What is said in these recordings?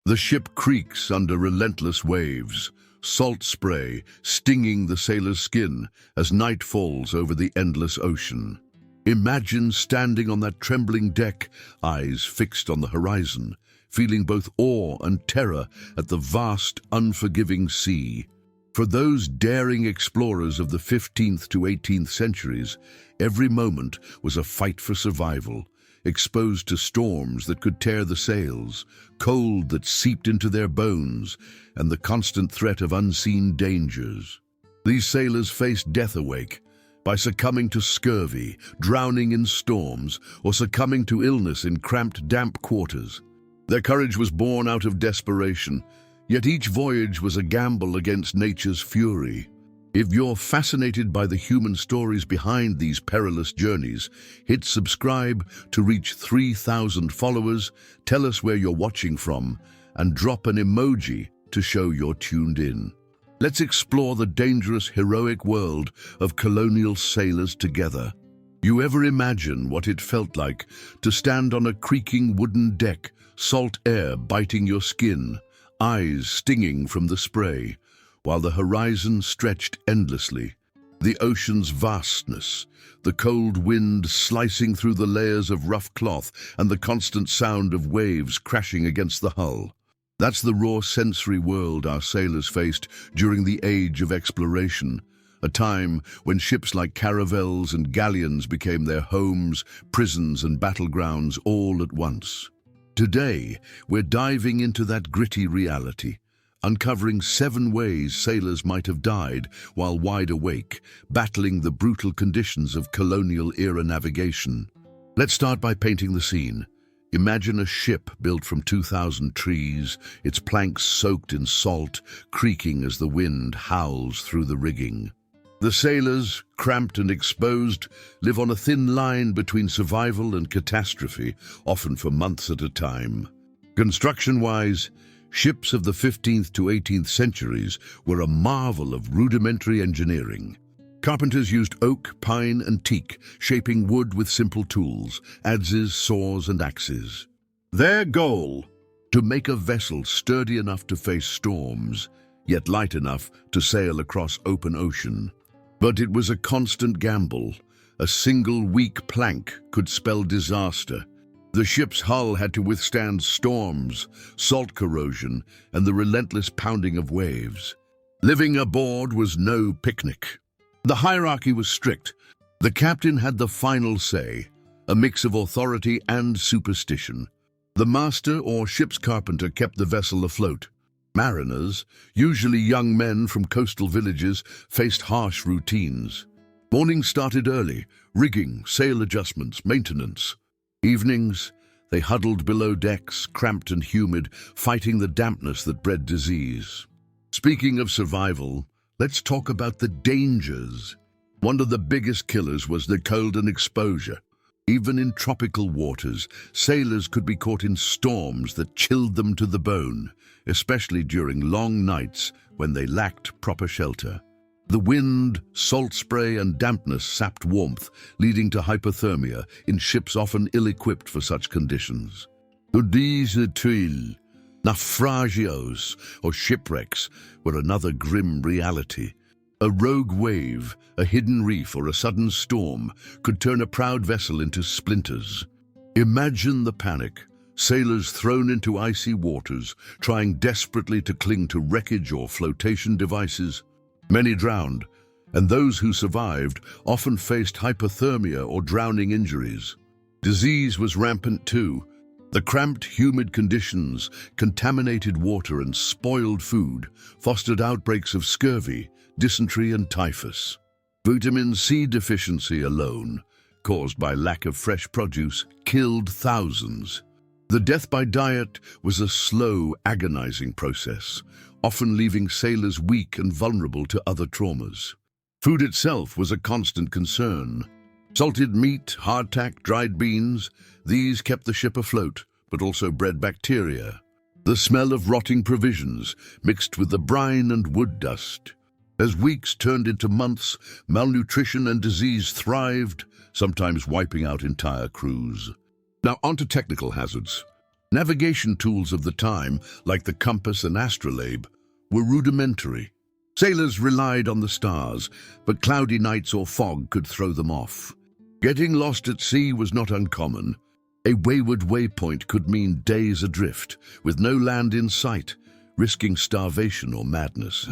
The ship creaks under relentless waves, salt spray stinging the sailor's skin as night falls over the endless ocean. Imagine standing on that trembling deck, eyes fixed on the horizon, feeling both awe and terror at the vast, unforgiving sea. For those daring explorers of the 15th to 18th centuries, every moment was a fight for survival, exposed to storms that could tear the sails, cold that seeped into their bones, and the constant threat of unseen dangers. These sailors faced death awake, by succumbing to scurvy, drowning in storms, or succumbing to illness in cramped, damp quarters. Their courage was born out of desperation, yet each voyage was a gamble against nature's fury. If you're fascinated by the human stories behind these perilous journeys, hit subscribe to reach 3,000 followers, tell us where you're watching from, and drop an emoji to show you're tuned in. Let's explore the dangerous, heroic world of colonial sailors together. You ever imagine what it felt like to stand on a creaking wooden deck, salt air biting your skin, eyes stinging from the spray, while the horizon stretched endlessly? The ocean's vastness, the cold wind slicing through the layers of rough cloth, and the constant sound of waves crashing against the hull. That's the raw sensory world our sailors faced during the age of exploration, a time when ships like caravels and galleons became their homes, prisons, and battlegrounds all at once. Today, we're diving into that gritty reality, uncovering 7 ways sailors might have died while wide awake, battling the brutal conditions of colonial era navigation. Let's start by painting the scene. Imagine a ship built from 2,000 trees, its planks soaked in salt, creaking as the wind howls through the rigging. The sailors, cramped and exposed, live on a thin line between survival and catastrophe, often for months at a time. Construction-wise, ships of the 15th to 18th centuries were a marvel of rudimentary engineering. Carpenters used oak, pine, and teak, shaping wood with simple tools, adzes, saws, and axes. Their goal: to make a vessel sturdy enough to face storms, yet light enough to sail across open ocean. But it was a constant gamble. A single weak plank could spell disaster. The ship's hull had to withstand storms, salt corrosion, and the relentless pounding of waves. Living aboard was no picnic. The hierarchy was strict. The captain had the final say, a mix of authority and superstition. The master or ship's carpenter kept the vessel afloat. Mariners, usually young men from coastal villages, faced harsh routines. Mornings started early, rigging, sail adjustments, maintenance. Evenings, they huddled below decks, cramped and humid, fighting the dampness that bred disease. Speaking of survival, let's talk about the dangers. One of the biggest killers was the cold and exposure. Even in tropical waters, sailors could be caught in storms that chilled them to the bone, especially during long nights when they lacked proper shelter. The wind, salt spray, and dampness sapped warmth, leading to hypothermia in ships often ill-equipped for such conditions. These tuiles, naufragios, or shipwrecks, were another grim reality. A rogue wave, a hidden reef, or a sudden storm could turn a proud vessel into splinters. Imagine the panic. Sailors thrown into icy waters, trying desperately to cling to wreckage or flotation devices. Many drowned, and those who survived often faced hypothermia or drowning injuries. Disease was rampant too. The cramped, humid conditions, contaminated water, and spoiled food fostered outbreaks of scurvy, dysentery, and typhus. Vitamin C deficiency alone, caused by lack of fresh produce, killed thousands. The death by diet was a slow, agonizing process, often leaving sailors weak and vulnerable to other traumas. Food itself was a constant concern. Salted meat, hardtack, dried beans, these kept the ship afloat, but also bred bacteria. The smell of rotting provisions mixed with the brine and wood dust. As weeks turned into months, malnutrition and disease thrived, sometimes wiping out entire crews. Now onto technical hazards. Navigation tools of the time, like the compass and astrolabe, were rudimentary. Sailors relied on the stars, but cloudy nights or fog could throw them off. Getting lost at sea was not uncommon. A wayward waypoint could mean days adrift, with no land in sight, risking starvation or madness.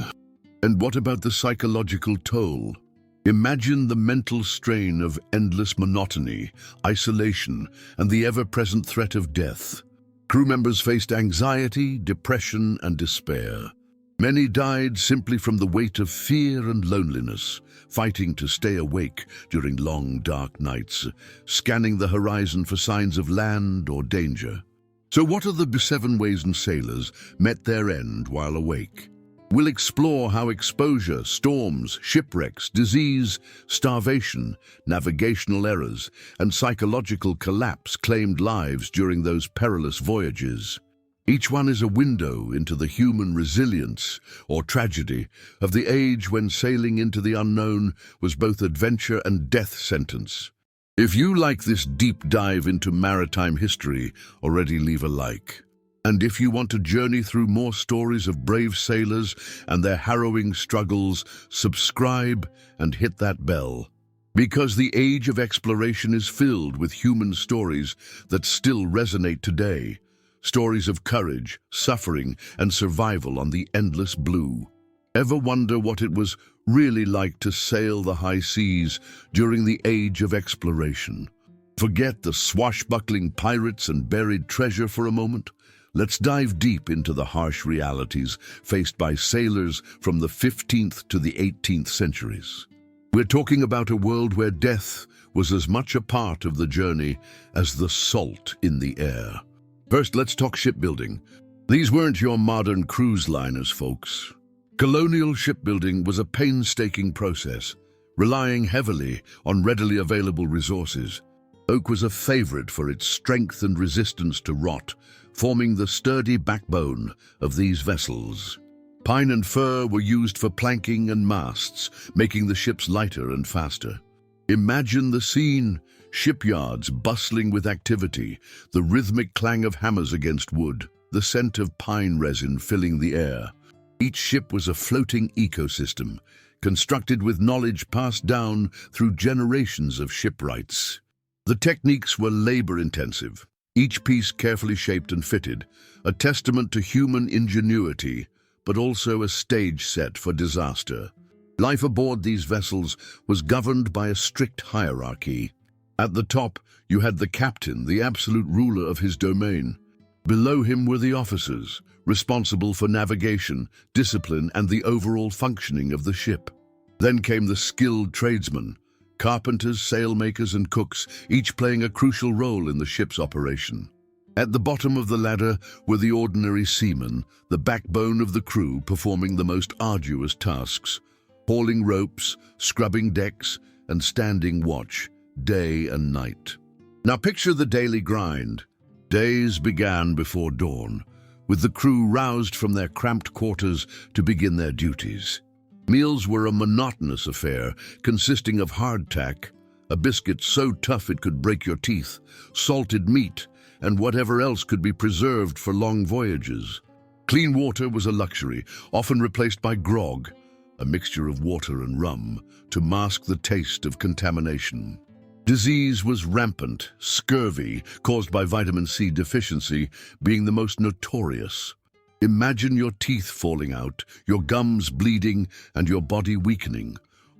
And what about the psychological toll? Imagine the mental strain of endless monotony, isolation, and the ever-present threat of death. Crew members faced anxiety, depression, and despair. Many died simply from the weight of fear and loneliness, fighting to stay awake during long, dark nights, scanning the horizon for signs of land or danger. So what are the 7 ways sailors met their end while awake? We'll explore how exposure, storms, shipwrecks, disease, starvation, navigational errors, and psychological collapse claimed lives during those perilous voyages. Each one is a window into the human resilience or tragedy of the age when sailing into the unknown was both adventure and death sentence. If you like this deep dive into maritime history, already leave a like. And if you want to journey through more stories of brave sailors and their harrowing struggles, subscribe and hit that bell. Because the age of exploration is filled with human stories that still resonate today. Stories of courage, suffering, and survival on the endless blue. Ever wonder what it was really like to sail the high seas during the age of exploration? Forget the swashbuckling pirates and buried treasure for a moment. Let's dive deep into the harsh realities faced by sailors from the 15th to the 18th centuries. We're talking about a world where death was as much a part of the journey as the salt in the air. First, let's talk shipbuilding. These weren't your modern cruise liners, folks. Colonial shipbuilding was a painstaking process, relying heavily on readily available resources. Oak was a favorite for its strength and resistance to rot, forming the sturdy backbone of these vessels. Pine and fir were used for planking and masts, making the ships lighter and faster. Imagine the scene, shipyards bustling with activity, the rhythmic clang of hammers against wood, the scent of pine resin filling the air. Each ship was a floating ecosystem, constructed with knowledge passed down through generations of shipwrights. The techniques were labor-intensive, each piece carefully shaped and fitted, a testament to human ingenuity, but also a stage set for disaster. Life aboard these vessels was governed by a strict hierarchy. At the top, you had the captain, the absolute ruler of his domain. Below him were the officers, responsible for navigation, discipline, and the overall functioning of the ship. Then came the skilled tradesmen, carpenters, sailmakers, and cooks, each playing a crucial role in the ship's operation. At the bottom of the ladder were the ordinary seamen, the backbone of the crew, performing the most arduous tasks, hauling ropes, scrubbing decks, and standing watch, day and night. Now picture the daily grind. Days began before dawn, with the crew roused from their cramped quarters to begin their duties. Meals were a monotonous affair, consisting of hardtack, a biscuit so tough it could break your teeth, salted meat, and whatever else could be preserved for long voyages. Clean water was a luxury, often replaced by grog, a mixture of water and rum, to mask the taste of contamination. Disease was rampant, scurvy, caused by vitamin C deficiency, being the most notorious. Imagine your teeth falling out, your gums bleeding, and your body weakening,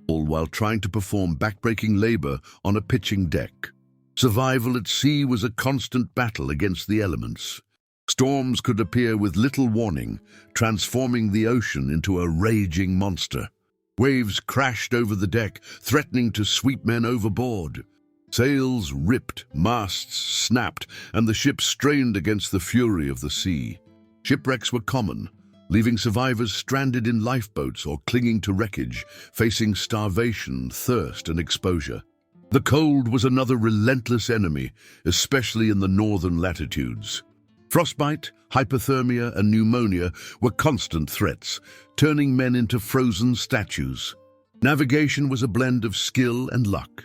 all while trying to perform backbreaking labor on a pitching deck. Survival at sea was a constant battle against the elements. Storms could appear with little warning, transforming the ocean into a raging monster. Waves crashed over the deck, threatening to sweep men overboard. Sails ripped, masts snapped, and the ship strained against the fury of the sea. Shipwrecks were common, leaving survivors stranded in lifeboats or clinging to wreckage, facing starvation, thirst, and exposure. The cold was another relentless enemy, especially in the northern latitudes. Frostbite, hypothermia, and pneumonia were constant threats, turning men into frozen statues. Navigation was a blend of skill and luck.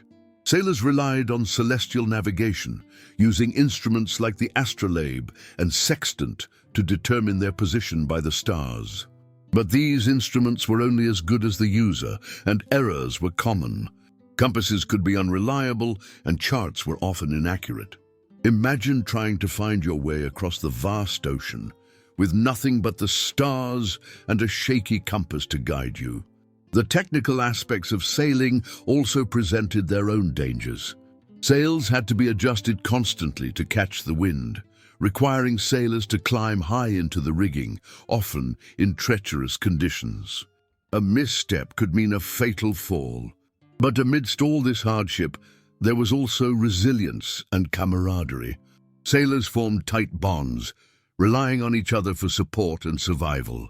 Sailors relied on celestial navigation, using instruments like the astrolabe and sextant to determine their position by the stars. But these instruments were only as good as the user, and errors were common. Compasses could be unreliable, and charts were often inaccurate. Imagine trying to find your way across the vast ocean, with nothing but the stars and a shaky compass to guide you. The technical aspects of sailing also presented their own dangers. Sails had to be adjusted constantly to catch the wind, requiring sailors to climb high into the rigging, often in treacherous conditions. A misstep could mean a fatal fall. But amidst all this hardship, there was also resilience and camaraderie. Sailors formed tight bonds, relying on each other for support and survival.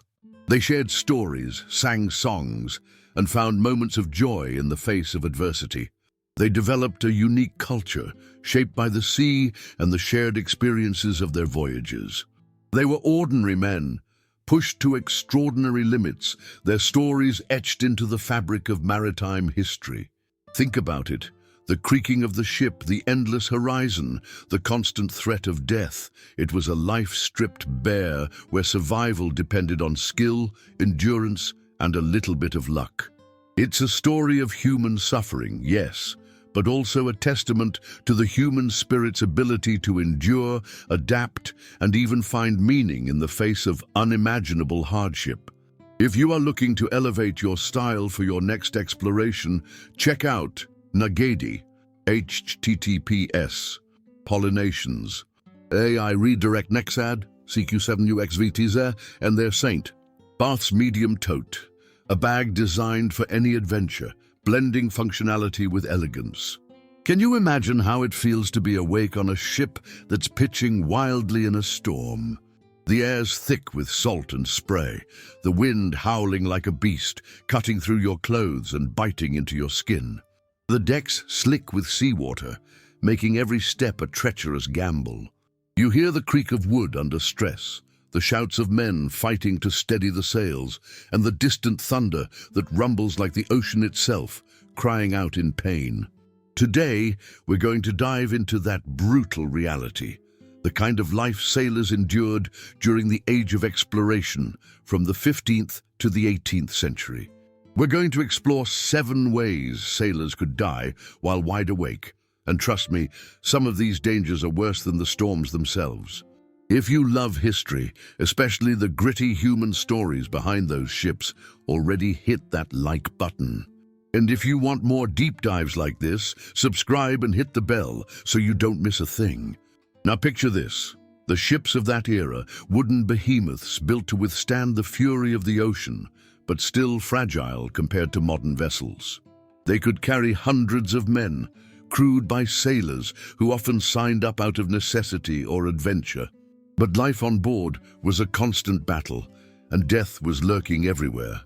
They shared stories, sang songs, and found moments of joy in the face of adversity. They developed a unique culture, shaped by the sea and the shared experiences of their voyages. They were ordinary men, pushed to extraordinary limits, their stories etched into the fabric of maritime history. Think about it. The creaking of the ship, the endless horizon, the constant threat of death. It was a life stripped bare where survival depended on skill, endurance, and a little bit of luck. It's a story of human suffering, yes, but also a testament to the human spirit's ability to endure, adapt, and even find meaning in the face of unimaginable hardship. If you are looking to elevate your style for your next exploration, check out Nagadi, HTTPS, Pollinations, AI Redirect Nexad, CQ7UXVTZ, and their Saint, Bath's Medium Tote, a bag designed for any adventure, blending functionality with elegance. Can you imagine how it feels to be awake on a ship that's pitching wildly in a storm? The air's thick with salt and spray, the wind howling like a beast, cutting through your clothes and biting into your skin. The decks slick with seawater, making every step a treacherous gamble. You hear the creak of wood under stress, the shouts of men fighting to steady the sails, and the distant thunder that rumbles like the ocean itself, crying out in pain. Today, we're going to dive into that brutal reality, the kind of life sailors endured during the age of exploration, from the 15th to the 18th century. We're going to explore 7 ways sailors could die while wide awake, and trust me, some of these dangers are worse than the storms themselves. If you love history, especially the gritty human stories behind those ships, already hit that like button. And if you want more deep dives like this, subscribe and hit the bell so you don't miss a thing. Now picture this. The ships of that era, wooden behemoths built to withstand the fury of the ocean, but still fragile compared to modern vessels. They could carry hundreds of men, crewed by sailors who often signed up out of necessity or adventure. But life on board was a constant battle, and death was lurking everywhere.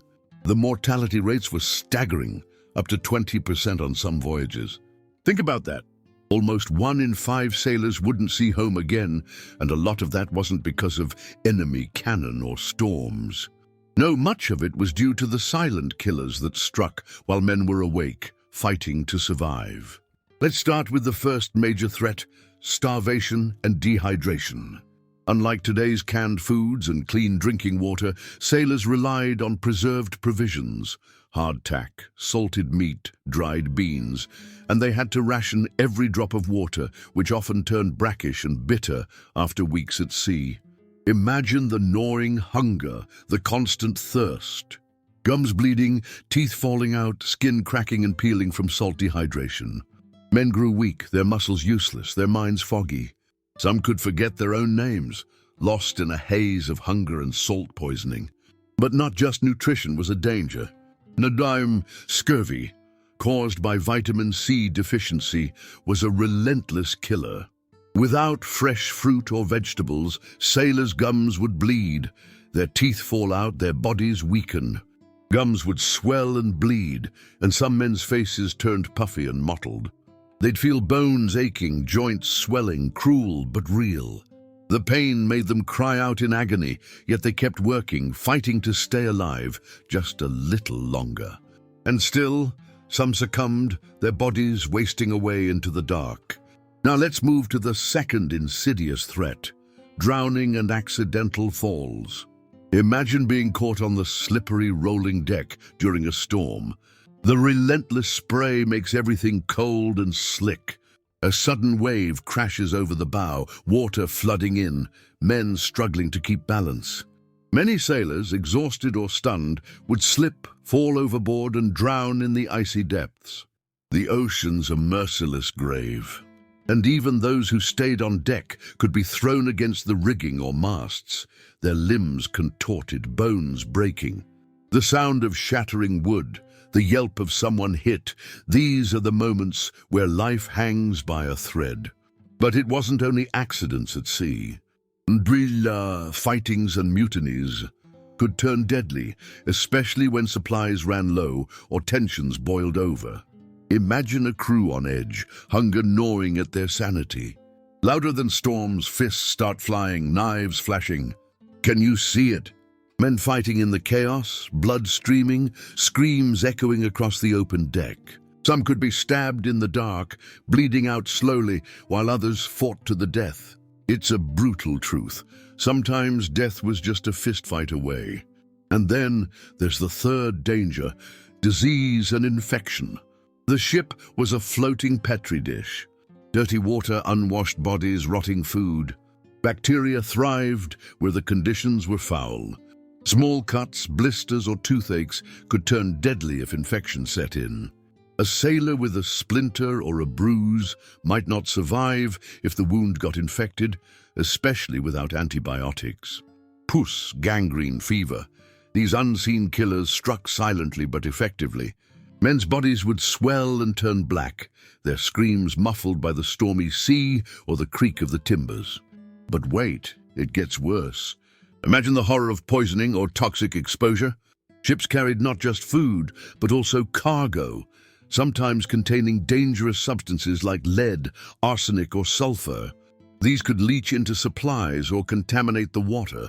The mortality rates were staggering, up to 20% on some voyages. Think about that. Almost 1 in 5 sailors wouldn't see home again, and a lot of that wasn't because of enemy cannon or storms. No, much of it was due to the silent killers that struck while men were awake, fighting to survive. Let's start with the first major threat: starvation and dehydration. Unlike today's canned foods and clean drinking water, sailors relied on preserved provisions, hardtack, salted meat, dried beans, and they had to ration every drop of water, which often turned brackish and bitter after weeks at sea. Imagine the gnawing hunger, the constant thirst. Gums bleeding, teeth falling out, skin cracking and peeling from salt dehydration. Men grew weak, their muscles useless, their minds foggy. Some could forget their own names, lost in a haze of hunger and salt poisoning. But not just nutrition was a danger. Navigators scurvy, caused by vitamin C deficiency, was a relentless killer. Without fresh fruit or vegetables, sailors' gums would bleed, their teeth fall out, their bodies weaken. Gums would swell and bleed, and some men's faces turned puffy and mottled. They'd feel bones aching, joints swelling, cruel but real. The pain made them cry out in agony, yet they kept working, fighting to stay alive just a little longer. And still, Some succumbed, their bodies wasting away into the dark. Now let's move to the second insidious threat: drowning and accidental falls. Imagine being caught on the slippery rolling deck during a storm. The relentless spray makes everything cold and slick. A sudden wave crashes over the bow, water flooding in, men struggling to keep balance. Many sailors, exhausted or stunned, would slip, fall overboard, and drown in the icy depths. The ocean's a merciless grave, and even those who stayed on deck could be thrown against the rigging or masts, their limbs contorted, bones breaking. The sound of shattering wood, the yelp of someone hit, these are the moments where life hangs by a thread. But it wasn't only accidents at sea. Fightings and mutinies could turn deadly, especially when supplies ran low or tensions boiled over. Imagine a crew on edge, hunger gnawing at their sanity. Louder than storms, fists start flying, knives flashing. Can you see it? Men fighting in the chaos, blood streaming, screams echoing across the open deck. Some could be stabbed in the dark, bleeding out slowly, while others fought to the death. It's a brutal truth. Sometimes death was just a fistfight away. And then there's the third danger: disease and infection. The ship was a floating petri dish. Dirty water, unwashed bodies, rotting food. Bacteria thrived where the conditions were foul. Small cuts, blisters, or toothaches could turn deadly if infection set in. A sailor with a splinter or a bruise might not survive if the wound got infected, especially without antibiotics. Pus, gangrene, fever. These unseen killers struck silently but effectively. Men's bodies would swell and turn black, their screams muffled by the stormy sea or the creak of the timbers. But wait, it gets worse. Imagine the horror of poisoning or toxic exposure. Ships carried not just food, but also cargo, sometimes containing dangerous substances like lead, arsenic, or sulfur. These could leach into supplies or contaminate the water.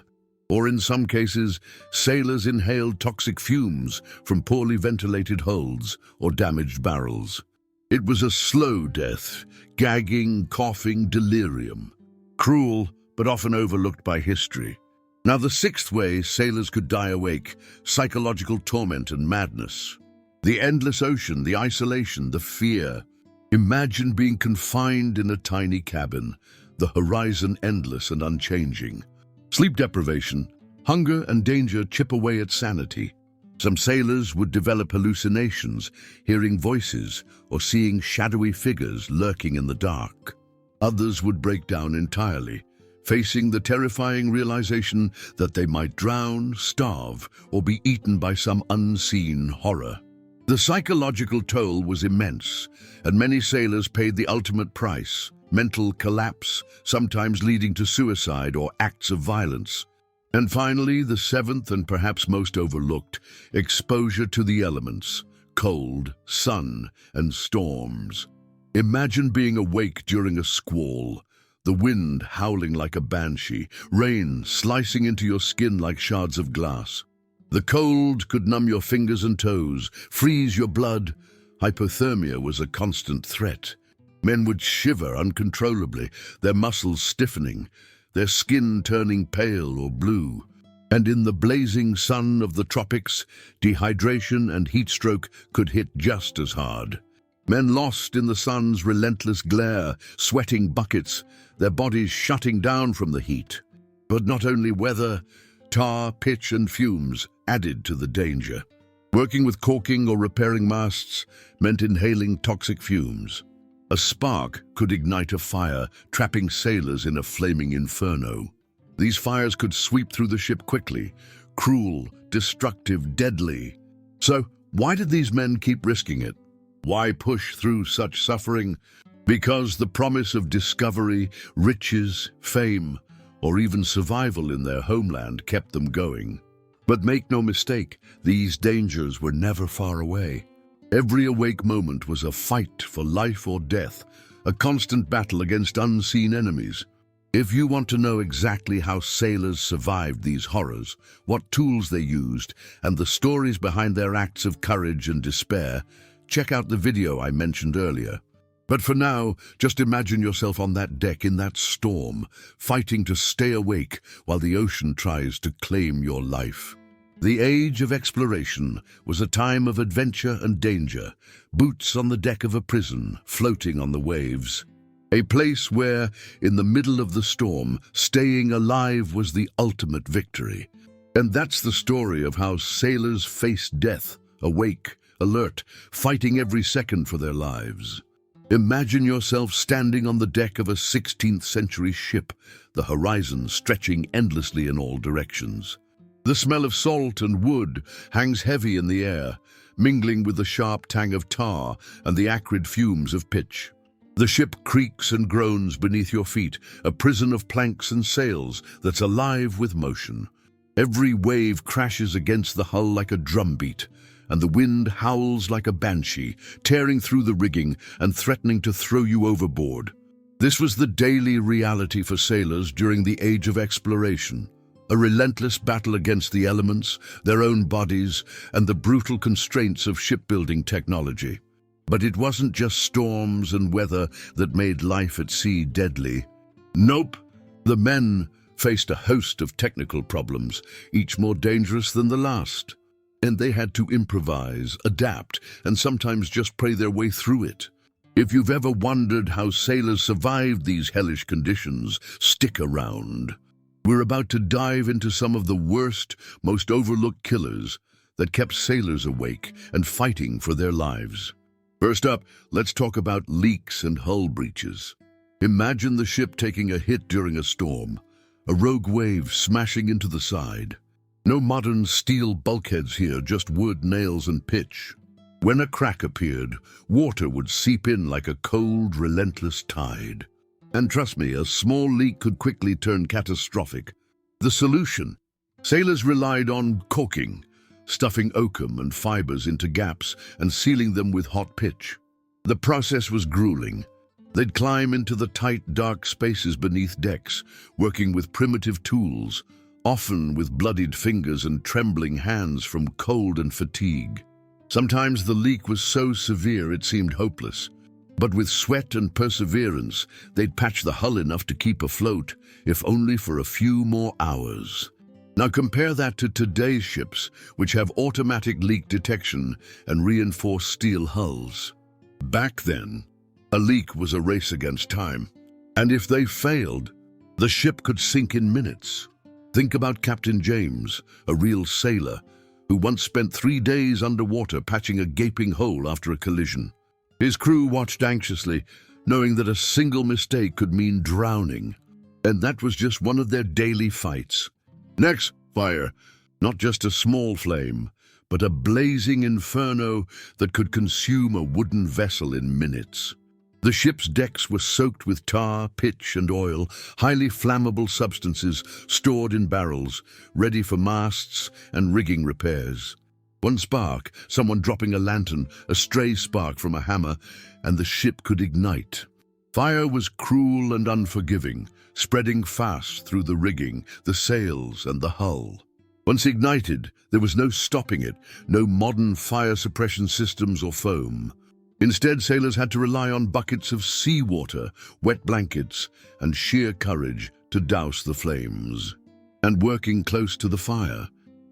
Or in some cases, sailors inhaled toxic fumes from poorly ventilated holds or damaged barrels. It was a slow death, gagging, coughing, delirium. Cruel, but often overlooked by history. Now the sixth way sailors could die awake: psychological torment and madness. The endless ocean, the isolation, the fear. Imagine being confined in a tiny cabin, the horizon endless and unchanging. Sleep deprivation, hunger and danger chip away at sanity. Some sailors would develop hallucinations, hearing voices or seeing shadowy figures lurking in the dark. Others would break down entirely, facing the terrifying realization that they might drown, starve, or be eaten by some unseen horror. The psychological toll was immense, and many sailors paid the ultimate price: mental collapse, sometimes leading to suicide or acts of violence. And finally, the seventh and perhaps most overlooked: exposure to the elements, cold, sun, and storms. Imagine being awake during a squall, the wind howling like a banshee, rain slicing into your skin like shards of glass. The cold could numb your fingers and toes, freeze your blood. Hypothermia was a constant threat. Men would shiver uncontrollably, their muscles stiffening, their skin turning pale or blue. And in the blazing sun of the tropics, dehydration and heat stroke could hit just as hard. Men lost in the sun's relentless glare, sweating buckets, their bodies shutting down from the heat. But not only weather, tar, pitch, and fumes added to the danger. Working with caulking or repairing masts meant inhaling toxic fumes. A spark could ignite a fire, trapping sailors in a flaming inferno. These fires could sweep through the ship quickly, cruel, destructive, deadly. So, why did these men keep risking it? Why push through such suffering? Because the promise of discovery, riches, fame, or even survival in their homeland kept them going. But make no mistake, these dangers were never far away. Every awake moment was a fight for life or death, a constant battle against unseen enemies. If you want to know exactly how sailors survived these horrors, what tools they used, and the stories behind their acts of courage and despair, check out the video I mentioned earlier. But for now, just imagine yourself on that deck in that storm, fighting to stay awake while the ocean tries to claim your life. The age of exploration was a time of adventure and danger, boots on the deck of a prison, floating on the waves. A place where, in the middle of the storm, staying alive was the ultimate victory. And that's the story of how sailors faced death, awake, alert, fighting every second for their lives. Imagine yourself standing on the deck of a 16th century ship, the horizon stretching endlessly in all directions. The smell of salt and wood hangs heavy in the air, mingling with the sharp tang of tar and the acrid fumes of pitch. The ship creaks and groans beneath your feet, a prison of planks and sails that's alive with motion. Every wave crashes against the hull like a drumbeat, and the wind howls like a banshee, tearing through the rigging and threatening to throw you overboard. This was the daily reality for sailors during the age of exploration, a relentless battle against the elements, their own bodies, and the brutal constraints of shipbuilding technology. But it wasn't just storms and weather that made life at sea deadly. Nope, the men faced a host of technical problems, each more dangerous than the last. And they had to improvise, adapt, and sometimes just pray their way through it. If you've ever wondered how sailors survived these hellish conditions, stick around. We're about to dive into some of the worst, most overlooked killers that kept sailors awake and fighting for their lives. First up, let's talk about leaks and hull breaches. Imagine the ship taking a hit during a storm, a rogue wave smashing into the side. No modern steel bulkheads here, just wood, nails, and pitch. When a crack appeared, water would seep in like a cold, relentless tide. And trust me, a small leak could quickly turn catastrophic. The solution? Sailors relied on caulking, stuffing oakum and fibers into gaps and sealing them with hot pitch. The process was grueling. They'd climb into the tight, dark spaces beneath decks, working with primitive tools, often with bloodied fingers and trembling hands from cold and fatigue. Sometimes the leak was so severe it seemed hopeless. But with sweat and perseverance, they'd patch the hull enough to keep afloat, if only for a few more hours. Now compare that to today's ships, which have automatic leak detection and reinforced steel hulls. Back then, a leak was a race against time. And if they failed, the ship could sink in minutes. Think about Captain James, a real sailor, who once spent 3 days underwater patching a gaping hole after a collision. His crew watched anxiously, knowing that a single mistake could mean drowning. And that was just one of their daily fights. Next, fire. Not just a small flame, but a blazing inferno that could consume a wooden vessel in minutes. The ship's decks were soaked with tar, pitch, and oil, highly flammable substances stored in barrels, ready for masts and rigging repairs. One spark, someone dropping a lantern, a stray spark from a hammer, and the ship could ignite. Fire was cruel and unforgiving, spreading fast through the rigging, the sails, and the hull. Once ignited, there was no stopping it, no modern fire suppression systems or foam. Instead, sailors had to rely on buckets of seawater, wet blankets, and sheer courage to douse the flames. And working close to the fire,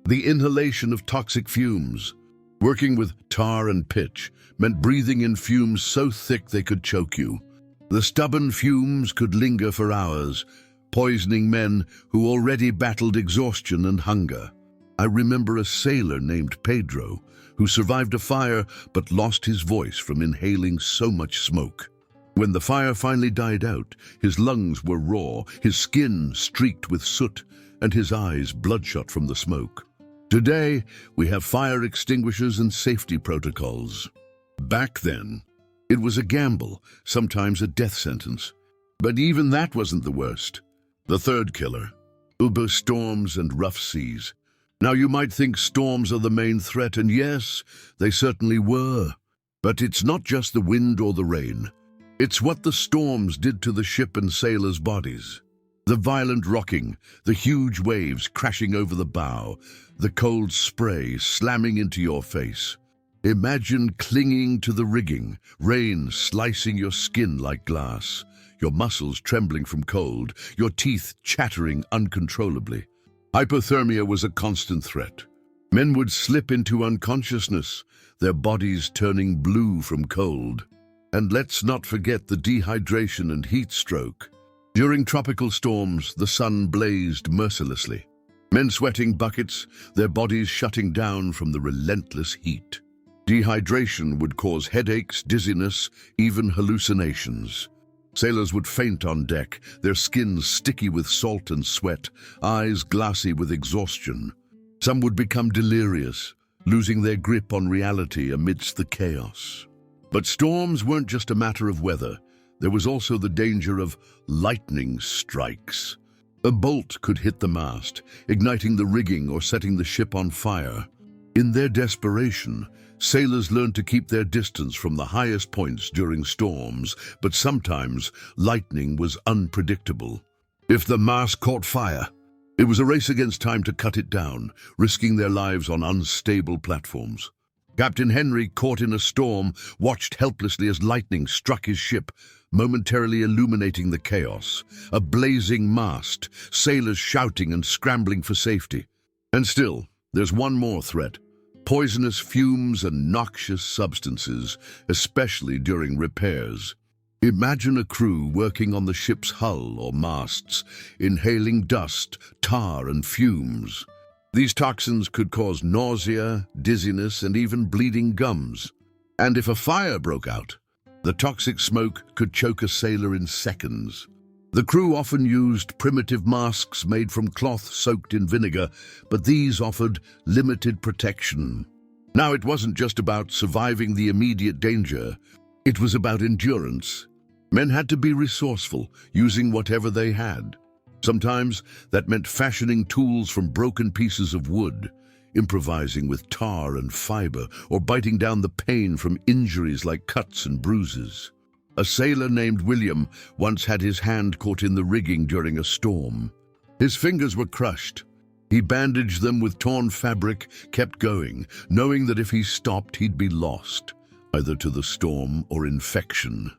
the inhalation of toxic fumes. Working with tar and pitch meant breathing in fumes so thick they could choke you. The stubborn fumes could linger for hours, poisoning men who already battled exhaustion and hunger. I remember a sailor named Pedro who survived a fire but lost his voice from inhaling so much smoke. When the fire finally died out, his lungs were raw, his skin streaked with soot, and his eyes bloodshot from the smoke. Today, we have fire extinguishers and safety protocols. Back then, it was a gamble, sometimes a death sentence. But even that wasn't the worst. The third killer, uber storms and rough seas. Now you might think storms are the main threat, and yes, they certainly were. But it's not just the wind or the rain. It's what the storms did to the ship and sailors' bodies. The violent rocking, the huge waves crashing over the bow, the cold spray slamming into your face. Imagine clinging to the rigging, rain slicing your skin like glass, your muscles trembling from cold, your teeth chattering uncontrollably. Hypothermia was a constant threat. Men would slip into unconsciousness, their bodies turning blue from cold. And let's not forget the dehydration and heat stroke. During tropical storms, the sun blazed mercilessly. Men sweating buckets, their bodies shutting down from the relentless heat. Dehydration would cause headaches, dizziness, even hallucinations. Sailors would faint on deck, their skins sticky with salt and sweat, eyes glassy with exhaustion. Some would become delirious, losing their grip on reality amidst the chaos. But storms weren't just a matter of weather. There was also the danger of lightning strikes. A bolt could hit the mast, igniting the rigging or setting the ship on fire. In their desperation, sailors learned to keep their distance from the highest points during storms, but sometimes lightning was unpredictable. If the mast caught fire, it was a race against time to cut it down, risking their lives on unstable platforms. Captain Henry, caught in a storm, watched helplessly as lightning struck his ship, momentarily illuminating the chaos. A blazing mast, sailors shouting and scrambling for safety. And still, there's one more threat. Poisonous fumes and noxious substances, especially during repairs. Imagine a crew working on the ship's hull or masts, inhaling dust, tar, and fumes. These toxins could cause nausea, dizziness, and even bleeding gums. And if a fire broke out, the toxic smoke could choke a sailor in seconds. The crew often used primitive masks made from cloth soaked in vinegar, but these offered limited protection. Now, it wasn't just about surviving the immediate danger. It was about endurance. Men had to be resourceful, using whatever they had. Sometimes that meant fashioning tools from broken pieces of wood, improvising with tar and fiber, or biting down the pain from injuries like cuts and bruises. A sailor named William once had his hand caught in the rigging during a storm. His fingers were crushed. He bandaged them with torn fabric, kept going, knowing that if he stopped, he'd be lost, either to the storm or infection.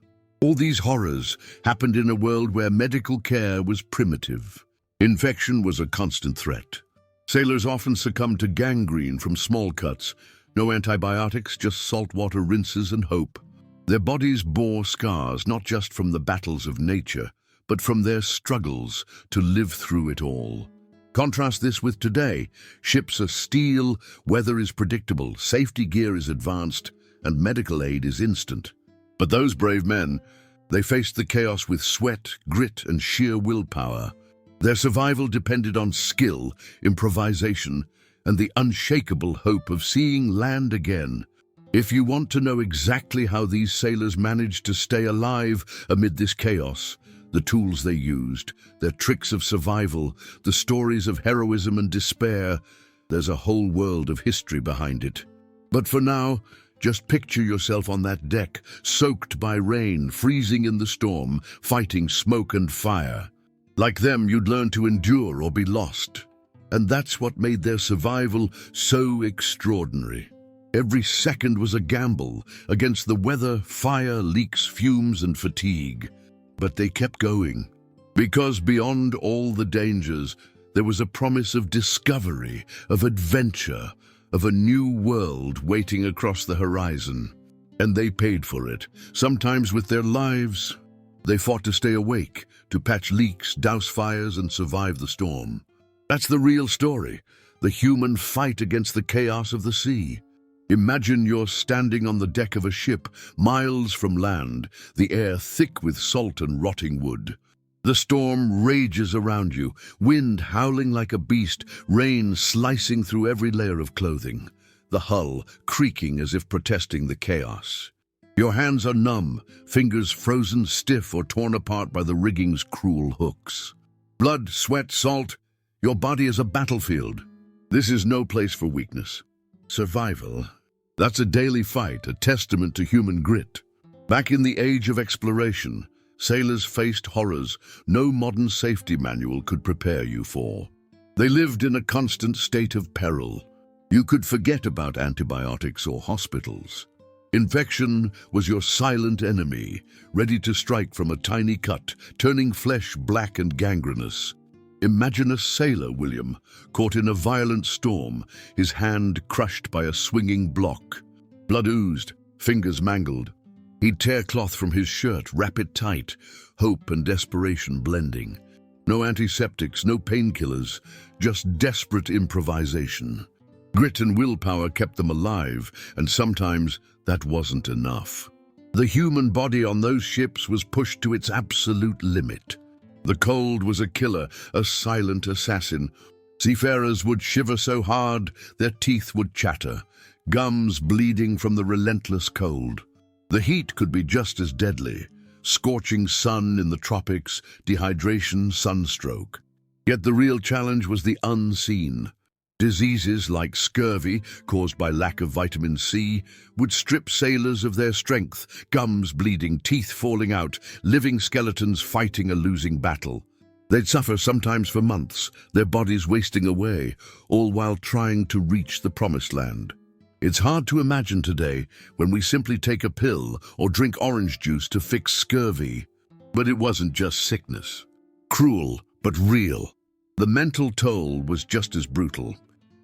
All these horrors happened in a world where medical care was primitive. Infection was a constant threat. Sailors often succumbed to gangrene from small cuts. No antibiotics, just saltwater rinses and hope. Their bodies bore scars not just from the battles of nature, but from their struggles to live through it all. Contrast this with today. Ships are steel, weather is predictable, safety gear is advanced, and medical aid is instant. But those brave men, they faced the chaos with sweat, grit, and sheer willpower. Their survival depended on skill, improvisation, and the unshakable hope of seeing land again. If you want to know exactly how these sailors managed to stay alive amid this chaos, the tools they used, their tricks of survival, the stories of heroism and despair, there's a whole world of history behind it. But for now, just picture yourself on that deck, soaked by rain, freezing in the storm, fighting smoke and fire. Like them, you'd learn to endure or be lost. And that's what made their survival so extraordinary. Every second was a gamble against the weather, fire, leaks, fumes, and fatigue. But they kept going, because beyond all the dangers, there was a promise of discovery, of adventure, of a new world waiting across the horizon. And they paid for it, sometimes with their lives. They fought to stay awake, to patch leaks, douse fires, and survive the storm. That's the real story, the human fight against the chaos of the sea. Imagine you're standing on the deck of a ship, miles from land, the air thick with salt and rotting wood. The storm rages around you, wind howling like a beast, rain slicing through every layer of clothing, the hull creaking as if protesting the chaos. Your hands are numb, fingers frozen stiff or torn apart by the rigging's cruel hooks. Blood, sweat, salt, your body is a battlefield. This is no place for weakness. Survival, that's a daily fight, a testament to human grit. Back in the age of exploration, sailors faced horrors no modern safety manual could prepare you for. They lived in a constant state of peril. You could forget about antibiotics or hospitals. Infection was your silent enemy, ready to strike from a tiny cut, turning flesh black and gangrenous. Imagine a sailor, William, caught in a violent storm, his hand crushed by a swinging block. Blood oozed, fingers mangled. He'd tear cloth from his shirt, wrap it tight, hope and desperation blending. No antiseptics, no painkillers, just desperate improvisation. Grit and willpower kept them alive, and sometimes that wasn't enough. The human body on those ships was pushed to its absolute limit. The cold was a killer, a silent assassin. Seafarers would shiver so hard their teeth would chatter, gums bleeding from the relentless cold. The heat could be just as deadly. Scorching sun in the tropics, dehydration, sunstroke. Yet the real challenge was the unseen. Diseases like scurvy, caused by lack of vitamin C, would strip sailors of their strength, gums bleeding, teeth falling out, living skeletons fighting a losing battle. They'd suffer sometimes for months, their bodies wasting away, all while trying to reach the promised land. It's hard to imagine today when we simply take a pill or drink orange juice to fix scurvy. But it wasn't just sickness. Cruel, but real. The mental toll was just as brutal.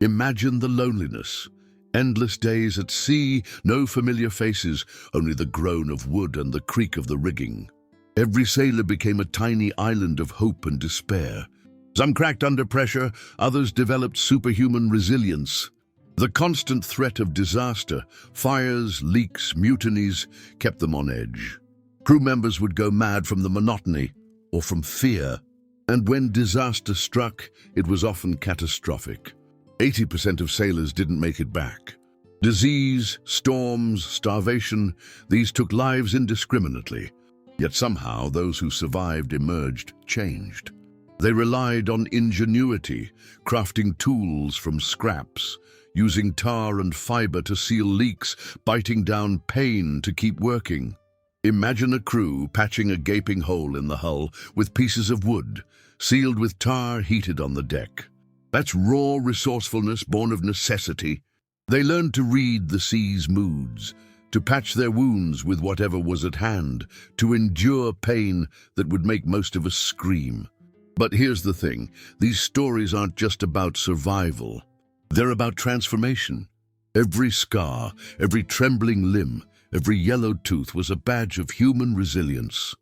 Imagine the loneliness. Endless days at sea, no familiar faces, only the groan of wood and the creak of the rigging. Every sailor became a tiny island of hope and despair. Some cracked under pressure, others developed superhuman resilience. The constant threat of disaster, fires, leaks, mutinies, kept them on edge. Crew members would go mad from the monotony or from fear. And when disaster struck, it was often catastrophic. 80% of sailors didn't make it back. Disease, storms, starvation, these took lives indiscriminately. Yet somehow those who survived emerged changed. They relied on ingenuity, crafting tools from scraps, using tar and fiber to seal leaks, biting down pain to keep working. Imagine a crew patching a gaping hole in the hull with pieces of wood, sealed with tar heated on the deck. That's raw resourcefulness born of necessity. They learned to read the sea's moods, to patch their wounds with whatever was at hand, to endure pain that would make most of us scream. But here's the thing, these stories aren't just about survival. They're about transformation. Every scar, every trembling limb, every yellowed tooth was a badge of human resilience.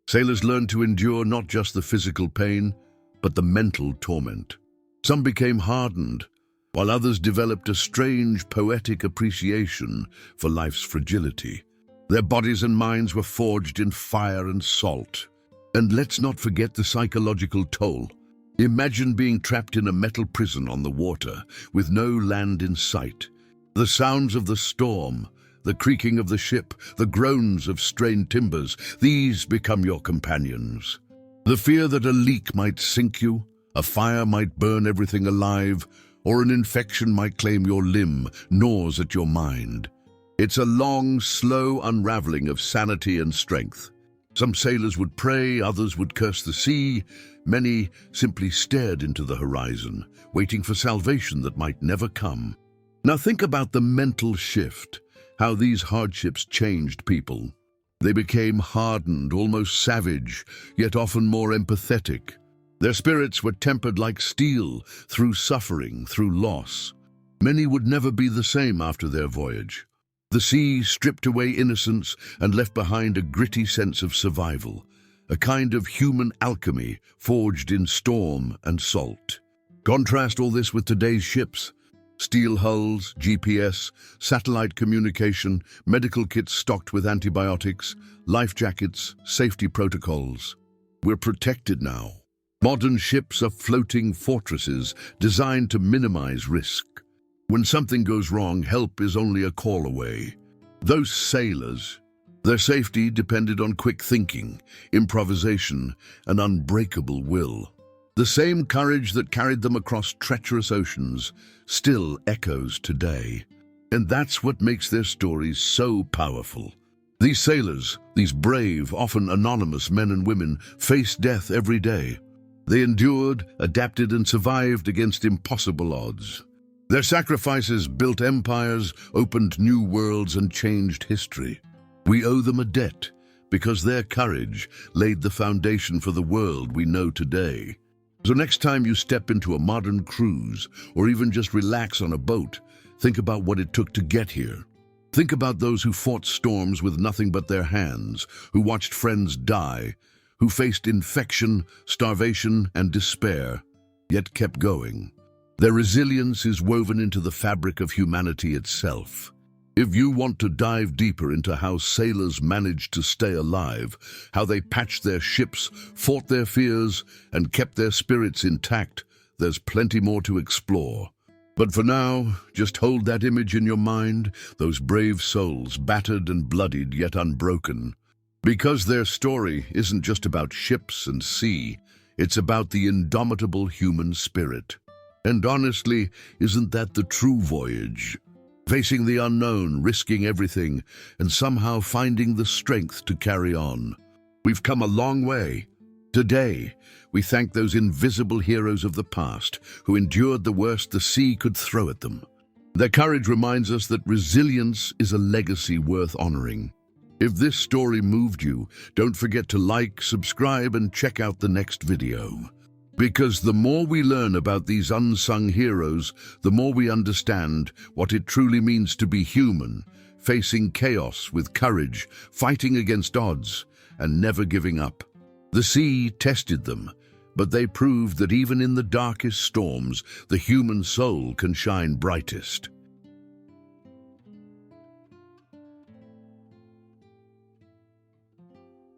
Sailors learned to endure not just the physical pain, but the mental torment. Some became hardened, while others developed a strange, poetic appreciation for life's fragility. Their bodies and minds were forged in fire and salt. And let's not forget the psychological toll. Imagine being trapped in a metal prison on the water, with no land in sight. The sounds of the storm, the creaking of the ship, the groans of strained timbers, these become your companions. The fear that a leak might sink you, a fire might burn everything alive, or an infection might claim your limb, gnaws at your mind. It's a long, slow unraveling of sanity and strength. Some sailors would pray, others would curse the sea. Many simply stared into the horizon, waiting for salvation that might never come. Now think about the mental shift, how these hardships changed people. They became hardened, almost savage, yet often more empathetic. Their spirits were tempered like steel, through suffering, through loss. Many would never be the same after their voyage. The sea stripped away innocence and left behind a gritty sense of survival, a kind of human alchemy forged in storm and salt. Contrast all this with today's ships. Steel hulls, GPS, satellite communication, medical kits stocked with antibiotics, life jackets, safety protocols. We're protected now. Modern ships are floating fortresses designed to minimize risk. When something goes wrong, help is only a call away. Those sailors, their safety depended on quick thinking, improvisation, and unbreakable will. The same courage that carried them across treacherous oceans still echoes today. And that's what makes their stories so powerful. These sailors, these brave, often anonymous men and women, face death every day. They endured, adapted, and survived against impossible odds. Their sacrifices built empires, opened new worlds, and changed history. We owe them a debt because their courage laid the foundation for the world we know today. So next time you step into a modern cruise, or even just relax on a boat, think about what it took to get here. Think about those who fought storms with nothing but their hands, who watched friends die, who faced infection, starvation, and despair, yet kept going. Their resilience is woven into the fabric of humanity itself. If you want to dive deeper into how sailors managed to stay alive, how they patched their ships, fought their fears, and kept their spirits intact, there's plenty more to explore. But for now, just hold that image in your mind, those brave souls, battered and bloodied yet unbroken. Because their story isn't just about ships and sea, it's about the indomitable human spirit. And honestly, isn't that the true voyage? Facing the unknown, risking everything, and somehow finding the strength to carry on. We've come a long way. Today, we thank those invisible heroes of the past who endured the worst the sea could throw at them. Their courage reminds us that resilience is a legacy worth honoring. If this story moved you, don't forget to like, subscribe, and check out the next video. Because the more we learn about these unsung heroes, the more we understand what it truly means to be human, facing chaos with courage, fighting against odds, and never giving up. The sea tested them, but they proved that even in the darkest storms, the human soul can shine brightest.